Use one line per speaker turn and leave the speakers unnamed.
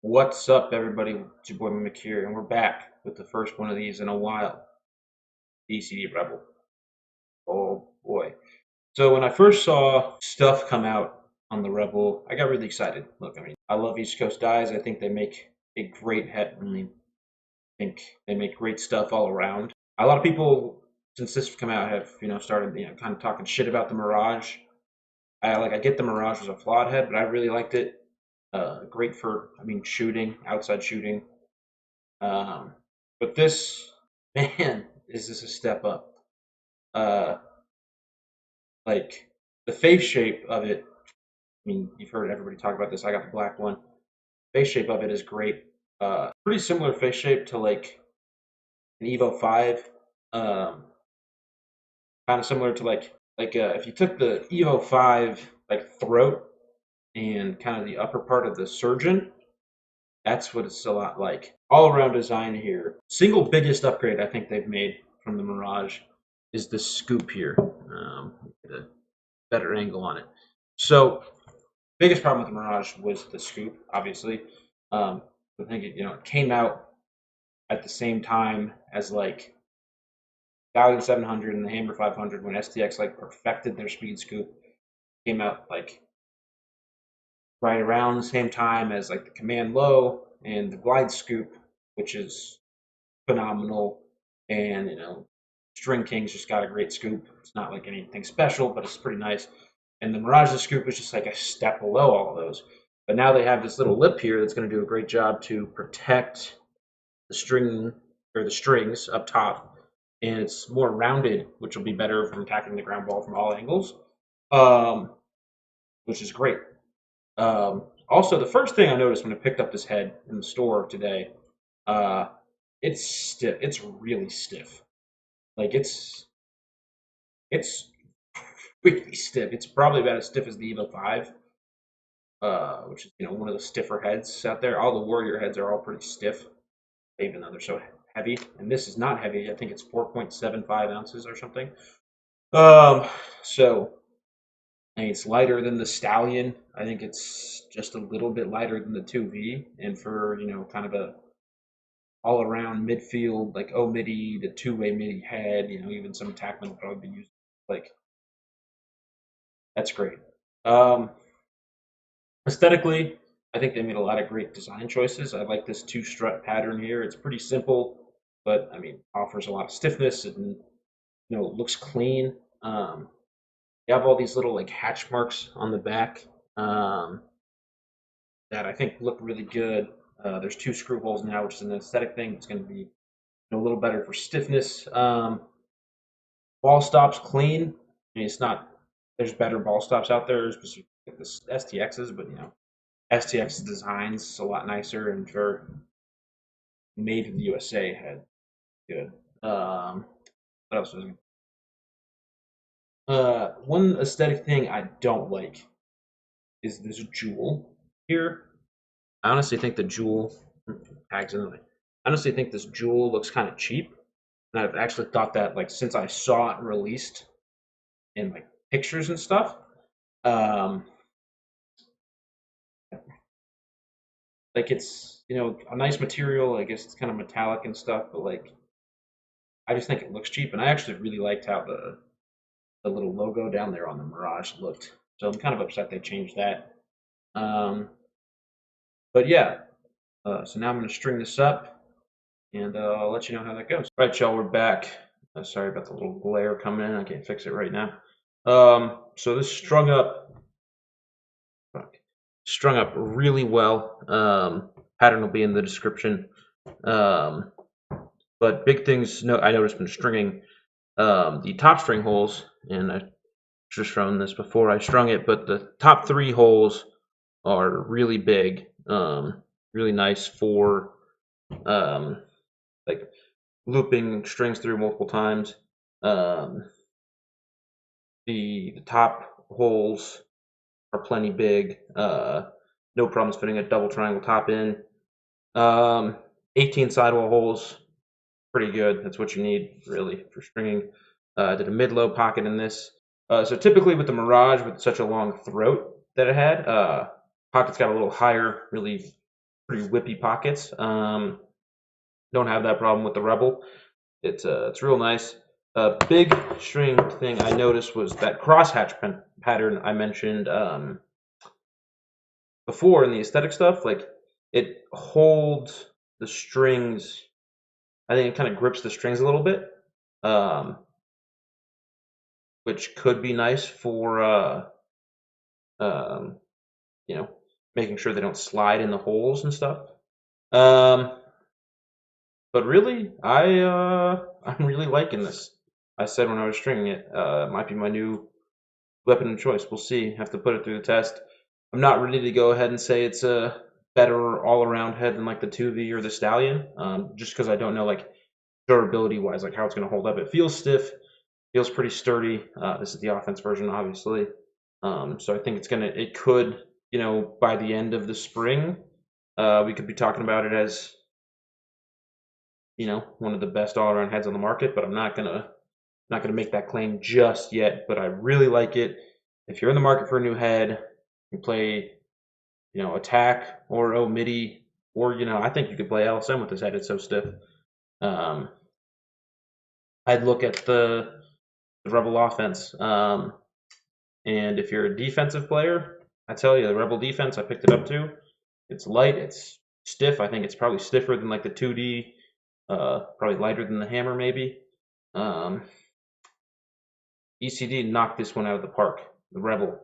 What's up, everybody? It's your boy Mimic here, and we're back with the first one of these in a while. ECD Rebel. Oh boy. So when I first saw stuff come out on the Rebel, I got really excited. Look, I love East Coast dyes. I think they make a great head. I think they make great stuff all around. A lot of people, since this has come out, have started kind of talking shit about the Mirage. I get the Mirage was a flawed head, but I really liked it. Great for shooting, outside shooting. Um, but this, man, is this a step up? Uh, like the face shape of it. You've heard everybody talk about this. I got the black one. Face shape of it is great. Pretty similar face shape to like an Evo 5. Um, Kind of similar to if you took the Evo 5 like throat and kind of the upper part of the surgeon. That's what it's a lot like. All around design here. Single biggest upgrade I think they've made from the Mirage is the scoop here. Get a better angle on it. So, biggest problem with the Mirage was the scoop, obviously. I think it came out at the same time as like Valiant 700 and the Hammer 500 when STX like perfected their speed scoop. Came out like right around the same time as like the Command Low and the Glide Scoop, which is phenomenal. And String King's just got a great scoop. It's not like anything special, but it's pretty nice. And the Mirage's scoop is just like a step below all of those. But now they have this little lip here that's going to do a great job to protect the string or the strings up top. And it's more rounded, which will be better from attacking the ground ball from all angles, um, which is great. Also, the first thing I noticed when I picked up this head in the store today, uh, it's stiff. It's really stiff. Like it's really stiff. It's probably about as stiff as the Evo 5, which is one of the stiffer heads out there. All the Warrior heads are all pretty stiff, even though they're so heavy. And this is not heavy. I think it's 4.75 ounces or something. So it's lighter than the Stallion. I think it's just a little bit lighter than the 2V. And for, kind of a all around midfield, like O MIDI, the two-way MIDI head, even some attackmen will probably be using like that's great. Um, Aesthetically, I think they made a lot of great design choices. I like this two strut pattern here. It's pretty simple, but offers a lot of stiffness and looks clean. You have all these little like hatch marks on the back um, that I think look really good. There's two screw holes now, which is an aesthetic thing. It's going to be a little better for stiffness. Ball stops clean. It's not. There's better ball stops out there, especially like the STXs, but STX designs a lot nicer and for made in the USA had good. What else was one aesthetic thing I don't like is this jewel here. I honestly think the jewel tags in. I honestly think this jewel looks kind of cheap, and I've actually thought that like since I saw it released in like pictures and stuff. Um, like it's a nice material. I guess it's kind of metallic and stuff, but like I just think it looks cheap, and I actually really liked how the little logo down there on the Mirage looked. So I'm kind of upset they changed that. Um, but yeah, so now I'm going to string this up, and I'll let you know how that goes. All right, y'all, we're back. Sorry about the little glare coming in. I can't fix it right now. So this strung up really well. Pattern will be in the description. But big things I noticed when stringing the top string holes, and I just shown this before I strung it, but the top three holes are really big, really nice for like looping strings through multiple times. The top holes are plenty big. No problems fitting a double triangle top in. 18 sidewall holes, pretty good. That's what you need really for stringing. I did a mid-low pocket in this. So typically with the Mirage, with such a long throat that it had, pockets got a little higher, really pretty whippy pockets. Don't have that problem with the Rebel. It's real nice. A big string thing I noticed was that crosshatch pattern I mentioned before in the aesthetic stuff. Like it holds the strings. I think it kind of grips the strings a little bit, um, which could be nice for um, you know, making sure they don't slide in the holes and stuff. Um, but really, I'm really liking this. I said when I was stringing it, it might be my new weapon of choice. We'll see. Have to put it through the test. I'm not ready to go ahead and say it's a better all-around head than like the 2V or the Stallion, just because I don't know like durability-wise, like how it's going to hold up. It feels stiff, feels pretty sturdy. This is the offense version, obviously. So I think it could, by the end of the spring, we could be talking about it as, one of the best all-around heads on the market. But I'm not gonna make that claim just yet. But I really like it. If you're in the market for a new head, you play, attack or MIDI, or I think you could play LSM with this head. It's so stiff. Um, I'd look at the Rebel offense. And if you're a defensive player, I tell you, the Rebel defense, I picked it up too. It's light, it's stiff. I think it's probably stiffer than like the 2D, probably lighter than the Hammer maybe. ECD knocked this one out of the park. The Rebel